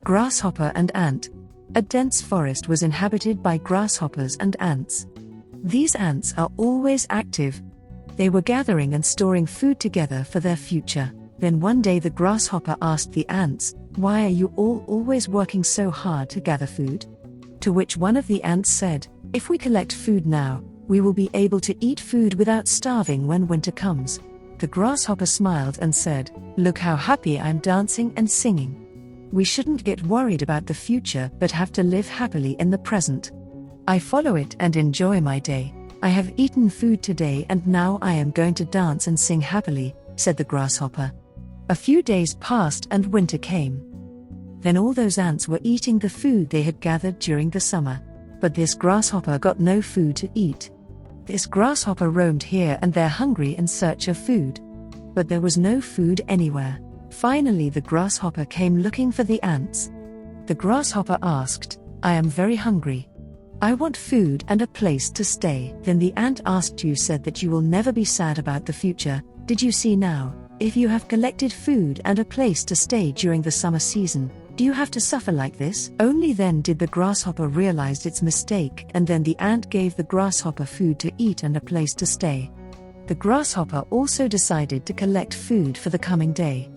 Grasshopper and Ant. A dense forest was inhabited by grasshoppers and ants. These ants are always active. They were gathering and storing food together for their future. Then one day the grasshopper asked the ants, "Why are you all always working so hard to gather food?" To which one of the ants said, "If we collect food now, we will be able to eat food without starving when winter comes." The grasshopper smiled and said, "Look how happy I'm dancing and singing. We shouldn't get worried about the future but have to live happily in the present. I follow it and enjoy my day. I have eaten food today and now I am going to dance and sing happily," said the grasshopper. A few days passed and winter came. Then all those ants were eating the food they had gathered during the summer. But this grasshopper got no food to eat. This grasshopper roamed here and there hungry in search of food. But there was no food anywhere. Finally the grasshopper came looking for the ants. The grasshopper asked, "I am very hungry. I want food and a place to stay." Then the ant asked, "You said that you will never be sad about the future. Did you see now? If you have collected food and a place to stay during the summer season, do you have to suffer like this?" Only then did the grasshopper realize its mistake, and then the ant gave the grasshopper food to eat and a place to stay. The grasshopper also decided to collect food for the coming day.